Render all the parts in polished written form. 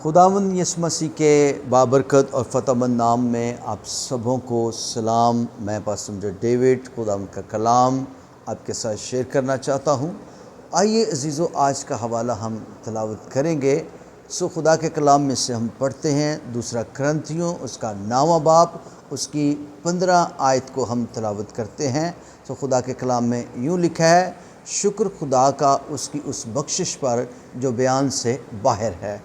خداوند یسوع مسیح کے بابرکت اور فتح مند نام میں آپ سبوں کو سلام۔ میں پاسٹر ڈیوڈ خداوند کا کلام آپ کے ساتھ شیئر کرنا چاہتا ہوں۔ آئیے عزیزو، آج کا حوالہ ہم تلاوت کریں گے۔ خدا کے کلام میں سے ہم پڑھتے ہیں دوسرا کرنتھیوں اس کا 9واں باب، اس کی 15 آیت کو ہم تلاوت کرتے ہیں۔ خدا کے کلام میں یوں لکھا ہے: شکر خدا کا اس کی اس بخشش پر جو بیان سے باہر ہے۔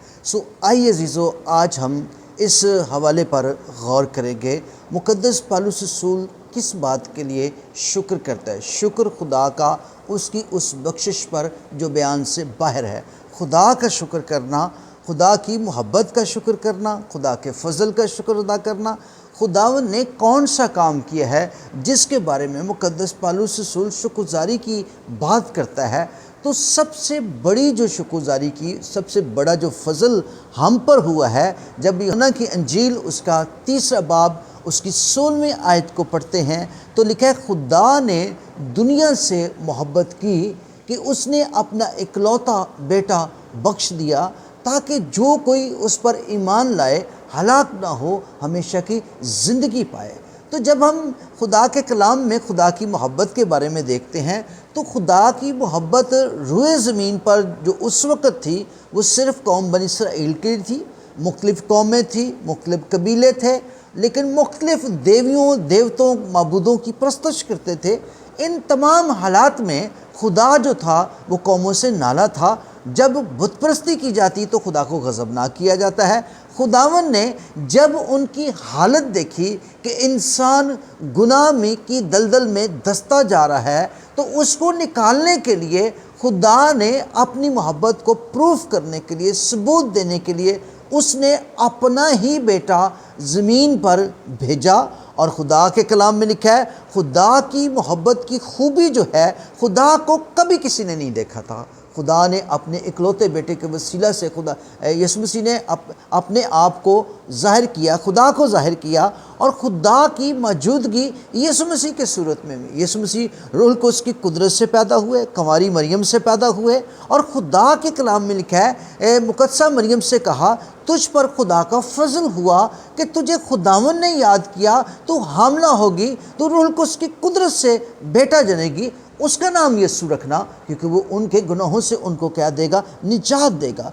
آئیے عزیزو، آج ہم اس حوالے پر غور کریں گے۔ مقدس پالوس رسول کس بات کے لیے شکر کرتا ہے؟ شکر خدا کا اس کی اس بخشش پر جو بیان سے باہر ہے۔ خدا کا شکر کرنا، خدا کی محبت کا شکر کرنا، خدا کے فضل کا شکر ادا کرنا۔ خداوند نے کون سا کام کیا ہے جس کے بارے میں مقدس پالوس رسول شکرگزاری کی بات کرتا ہے؟ تو سب سے بڑی جو شکرگزاری کی، سب سے بڑا جو فضل ہم پر ہوا ہے، جب یوحنا کی انجیل اس کا 3 باب اس کی 16ویں آیت کو پڑھتے ہیں تو لکھا ہے: خدا نے دنیا سے محبت کی کہ اس نے اپنا اکلوتا بیٹا بخش دیا تاکہ جو کوئی اس پر ایمان لائے ہلاک نہ ہو، ہمیشہ کی زندگی پائے۔ تو جب ہم خدا کے کلام میں خدا کی محبت کے بارے میں دیکھتے ہیں تو خدا کی محبت روئے زمین پر جو اس وقت تھی وہ صرف قوم بنی اسرائیل کی تھی۔ مختلف قومیں تھیں، مختلف قبیلے تھے، لیکن مختلف دیویوں، دیوتوں، معبودوں کی پرستش کرتے تھے۔ ان تمام حالات میں خدا جو تھا وہ قوموں سے نالا تھا۔ جب بت پرستی کی جاتی تو خدا کو غضبناک کیا جاتا ہے۔ خداوند نے جب ان کی حالت دیکھی کہ انسان گناہ میں کی دلدل میں دھستا جا رہا ہے تو اس کو نکالنے کے لیے خدا نے اپنی محبت کو پروف کرنے کے لیے، ثبوت دینے کے لیے اس نے اپنا ہی بیٹا زمین پر بھیجا۔ اور خدا کے کلام میں لکھا ہے: خدا کی محبت کی خوبی جو ہے، خدا کو کبھی کسی نے نہیں دیکھا تھا۔ خدا نے اپنے اکلوتے بیٹے کے وسیلہ سے خدا یسوع مسیح نے اپنے آپ کو ظاہر کیا، خدا کو ظاہر کیا، اور خدا کی موجودگی یسوع مسیح کے صورت میں یسوع مسیح روح القدس کی قدرت سے پیدا ہوئے، کنواری مریم سے پیدا ہوئے۔ اور خدا کے کلام میں لکھا ہے مقدسہ مریم سے کہا: تجھ پر خدا کا فضل ہوا کہ تجھے خداوند نے یاد کیا، تو حاملہ ہوگی، تو روح القدس کی قدرت سے بیٹا جنے گی، اس کا نام یسوع رکھنا، کیونکہ وہ ان کے گناہوں سے ان کو کیا دے گا؟ نجات دے گا۔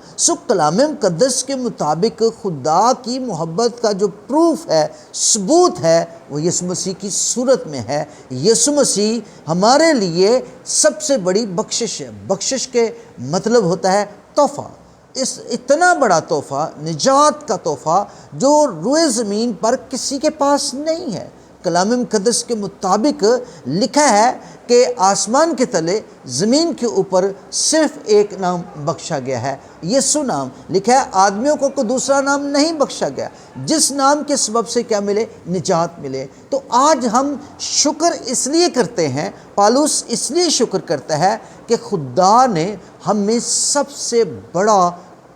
کلام مقدس کے مطابق خدا کی محبت کا جو پروف ہے، ثبوت ہے، وہ یسوع مسیح کی صورت میں ہے۔ یسوع مسیح ہمارے لیے سب سے بڑی بخشش ہے۔ بخشش کے مطلب ہوتا ہے تحفہ۔ اس اتنا بڑا تحفہ، نجات کا تحفہ، جو روئے زمین پر کسی کے پاس نہیں ہے۔ کلام مقدس کے مطابق لکھا ہے کہ آسمان کے تلے، زمین کے اوپر صرف ایک نام بخشا گیا ہے، یسوع نام۔ لکھا ہے آدمیوں کو کوئی دوسرا نام نہیں بخشا گیا جس نام کے سبب سے کیا ملے؟ نجات ملے۔ تو آج ہم شکر اس لیے کرتے ہیں، پالوس اس لیے شکر کرتا ہے کہ خدا نے ہمیں سب سے بڑا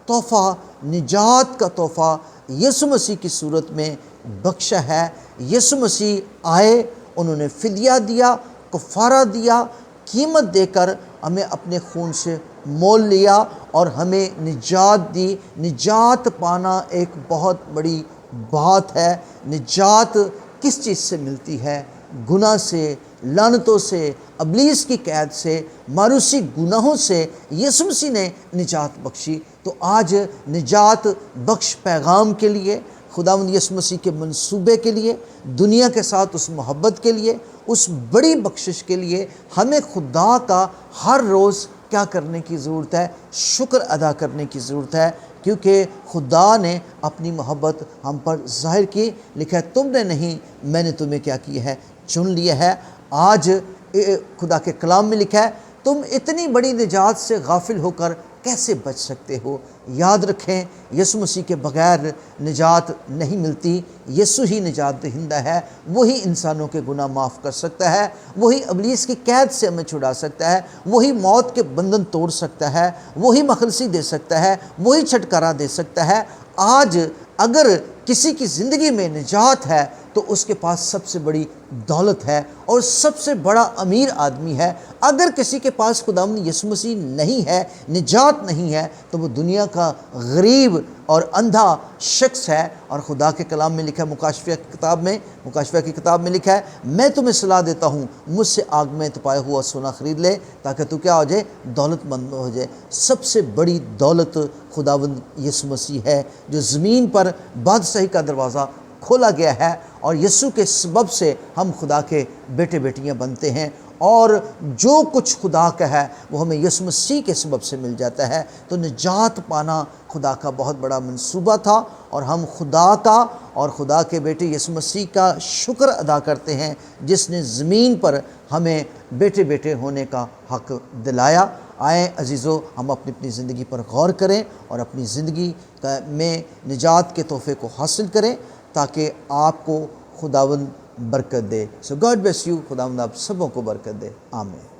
تحفہ، نجات کا تحفہ یسوع مسیح کی صورت میں بخشا ہے۔ یسوع مسیح آئے، انہوں نے فدیہ دیا، کفارہ دیا، قیمت دے کر ہمیں اپنے خون سے مول لیا اور ہمیں نجات دی۔ نجات پانا ایک بہت بڑی بات ہے۔ نجات کس چیز سے ملتی ہے؟ گناہ سے، لعنتوں سے، ابلیس کی قید سے، ماروثی گناہوں سے یسوع مسیح نے نجات بخشی۔ تو آج نجات بخش پیغام کے لیے، خداوند یسوع مسیح کے منصوبے کے لیے، دنیا کے ساتھ اس محبت کے لیے، اس بڑی بخشش کے لیے ہمیں خدا کا ہر روز کیا کرنے کی ضرورت ہے؟ شکر ادا کرنے کی ضرورت ہے، کیونکہ خدا نے اپنی محبت ہم پر ظاہر کی۔ لکھا ہے تم نے نہیں، میں نے تمہیں کیا کیا ہے؟ چن لیا ہے۔ آج خدا کے کلام میں لکھا ہے تم اتنی بڑی نجات سے غافل ہو کر کیسے بچ سکتے ہو؟ یاد رکھیں، یسوع مسیح کے بغیر نجات نہیں ملتی۔ یسوع ہی نجات دہندہ ہے، وہی انسانوں کے گناہ معاف کر سکتا ہے، وہی ابلیس کی قید سے ہمیں چھڑا سکتا ہے، وہی موت کے بندھن توڑ سکتا ہے، وہی مخلصی دے سکتا ہے، وہی چھٹکارا دے سکتا ہے۔ آج اگر کسی کی زندگی میں نجات ہے تو اس کے پاس سب سے بڑی دولت ہے اور سب سے بڑا امیر آدمی ہے۔ اگر کسی کے پاس خداوند یسوع مسیح نہیں ہے، نجات نہیں ہے، تو وہ دنیا کا غریب اور اندھا شخص ہے۔ اور خدا کے کلام میں لکھا ہے، مکاشفہ کی کتاب میں لکھا ہے، میں تمہیں صلاح دیتا ہوں مجھ سے آگ میں تپایا ہوا سونا خرید لے تاکہ تو کیا ہو جائے، دولت مند ہو جائے۔ سب سے بڑی دولت خداوند یسوع مسیح ہے، جو زمین پر بادشاہی کا دروازہ کھولا گیا ہے، اور یسوع کے سبب سے ہم خدا کے بیٹے بیٹیاں بنتے ہیں، اور جو کچھ خدا کا ہے وہ ہمیں یسوع مسیح کے سبب سے مل جاتا ہے۔ تو نجات پانا خدا کا بہت بڑا منصوبہ تھا، اور ہم خدا کا اور خدا کے بیٹے یسوع مسیح کا شکر ادا کرتے ہیں، جس نے زمین پر ہمیں بیٹے بیٹے ہونے کا حق دلایا۔ آئیں عزیزو، ہم اپنی اپنی زندگی پر غور کریں اور اپنی زندگی میں نجات کے تحفے کو حاصل کریں، تاکہ آپ کو خداوند برکت دے۔ سو گاڈ بلیس یو، خداوند آپ سبوں کو برکت دے، آمین۔